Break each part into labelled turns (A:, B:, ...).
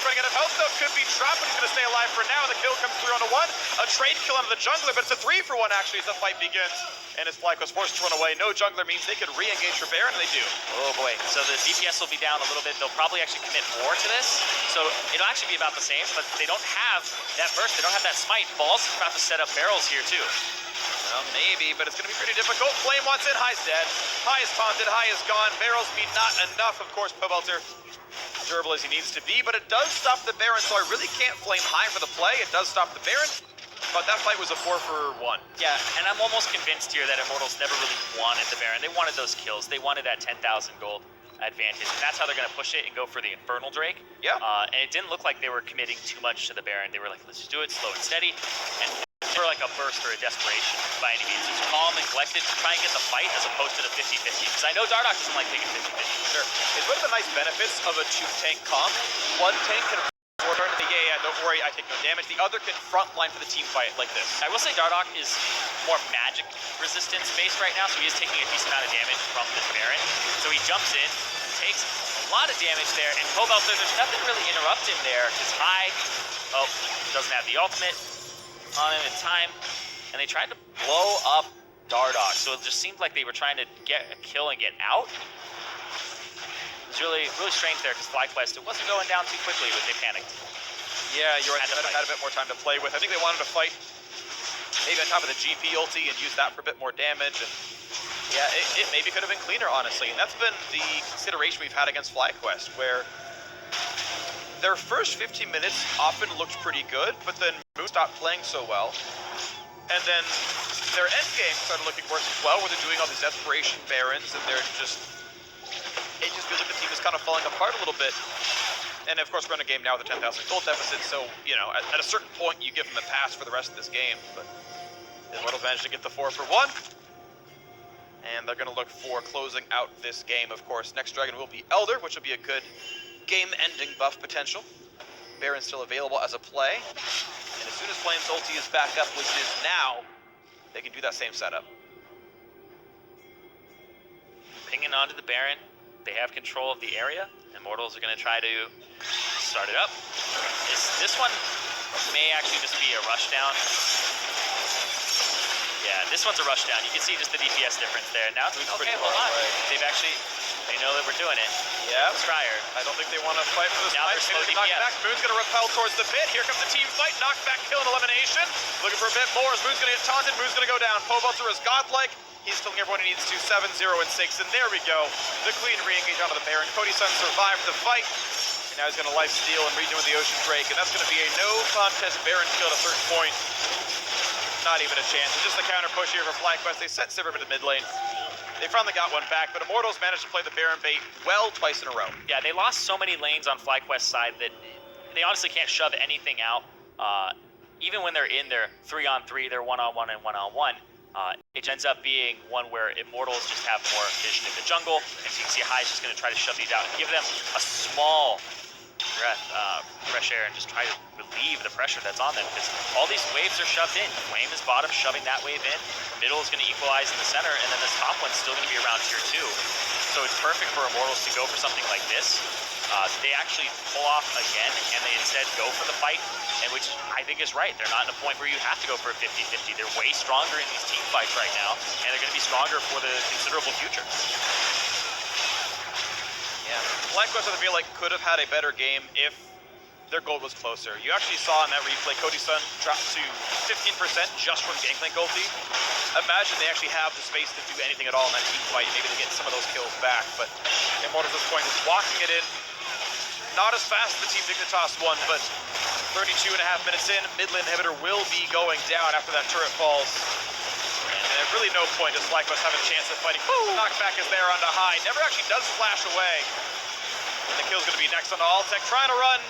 A: Dardoch running out of health, though, could be trapped, but he's going to stay alive for now. The kill comes through on a 1. A trade kill onto the jungler, but it's a 3-for-1 actually as the fight begins. And as FlyQuest forced to run away, no jungler means they could re-engage for Baron, and they do.
B: Oh boy, so the DPS will be down a little bit. They'll probably actually commit more to this. So it'll actually be about the same, but they don't have that burst, they don't have that smite. Balls about to set up barrels here too.
A: Well, maybe, but it's going to be pretty difficult. Flame wants in, High's dead. High is taunted, High is gone. Barrels be not enough, of course. Pobelter durable as he needs to be, but it does stop the Baron, so I really can't flame High for the play. It does stop the Baron, but that fight was a 4-for-1.
B: Yeah, and I'm almost convinced here that Immortals never really wanted the Baron. They wanted those kills. They wanted that 10,000 gold advantage, and that's how they're going to push it and go for the Infernal Drake.
A: Yeah.
B: And it didn't look like they were committing too much to the Baron. They were like, let's just do it slow and steady, and for like a burst or a desperation by any means. Just calm and collected to try and get the fight as opposed to the 50-50. Because I know Dardoch doesn't like taking 50-50.
A: Sure. It's one of the nice benefits of a 2-tank comp. One tank can turn to the don't worry, I take no damage. The other can frontline for the team fight like this.
B: I will say Dardoch is more magic resistance based right now, so he is taking a decent amount of damage from this Baron. So he jumps in, takes a lot of damage there, and Pobelter, there's nothing really interrupt him there, because High, doesn't have the ultimate on him in time, and they tried to blow up Dardoch, so it just seemed like they were trying to get a kill and get out. It was really strange there, because FlyQuest, it wasn't going down too quickly, but they panicked.
A: Yeah, you're right. They had a bit more time to play with. I think they wanted to fight maybe on top of the GP ulti and use that for a bit more damage. And yeah, it maybe could have been cleaner, honestly. And that's been the consideration we've had against FlyQuest, where their first 15 minutes often looked pretty good, but then Moon stopped playing so well. And then their end game started looking worse as well, where they're doing all these desperation Barons, and it just feels like the team is kind of falling apart a little bit. And of course, we're in a game now with a 10,000 gold deficit, so, you know, at a certain point, you give them a pass for the rest of this game. But Immortals managed to get the 4-for-1. And they're going to look for closing out this game, of course. Next Dragon will be Elder, which will be a good game-ending buff potential. Baron's still available as a play. And as soon as Flame's ulti is back up, which is now, they can do that same setup.
B: Pinging onto the Baron. They have control of the area. Immortals are going to try to start it up. This one may actually just be a rushdown. Yeah, this one's a rushdown. You can see just the DPS difference there. Now it's okay, hold on. Right. They know that we're doing it.
A: Yeah.
B: Let's try her.
A: I don't think they want to fight for this
B: now
A: fight.
B: They're slow DPS.
A: Back. Moon's going to repel towards the pit. Here comes the team fight. Knockback, kill, and elimination. Looking for a bit more. Moon's going to get taunted. Moon's going to go down. Pobelter is godlike. He's killing everyone he needs to. 7, 0, and 6. And there we go. The clean re-engage onto the Baron. Cody Sun survived the fight. And now he's going to lifesteal and rejoin with the Ocean Drake. And that's going to be a no-contest Baron kill at a certain point. Not even a chance. It's just a counter push here for FlyQuest. They sent Sivir to mid lane. They finally got one back, but Immortals managed to play the Baron bait well twice in a row. Yeah, they lost so many lanes on FlyQuest's side that they honestly can't shove anything out. Even when they're in their 3-on-3, they're 1-on-1 and 1-on-1. It ends up being one where Immortals just have more vision in the jungle, and so you can see High is just going to try to shove these out and give them a small breath, fresh air, and just try to relieve the pressure that's on them, because all these waves are shoved in. Flame is bottom, shoving that wave in. Middle is going to equalize in the center, and then this top one's still going to be around tier 2. So it's perfect for Immortals to go for something like this. They actually pull off again, and they instead go for the fight, and which I think is right. They're not in a point where you have to go for a 50-50. They're way stronger in these team fights right now, and they're going to be stronger for the considerable future. Yeah, FlyQuest, I feel like, could have had a better game if their gold was closer. You actually saw in that replay, Cody Sun dropped to 15% just from Gangplank ulti. Imagine they actually have the space to do anything at all in that team fight. Maybe they get some of those kills back, but Immortals at this point is walking it in. Not as fast as the Team Dignitas one, but 32.5 minutes in, mid lane inhibitor will be going down after that turret falls. And at really no point does FlyQuest have a chance at fighting. Knockback is there onto High. Never actually does flash away. And the kill's going to be next on Altec, trying to run.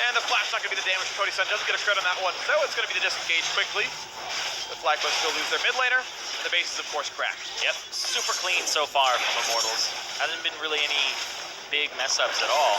A: And the flash not going to be the damage for Cody Sun. Doesn't get a crit on that one, so it's going to be the disengage quickly. The FlyQuest still lose their mid laner. And the base is, of course, cracked.
B: Yep, super clean so far from Immortals. Hasn't been really any big mess-ups at all.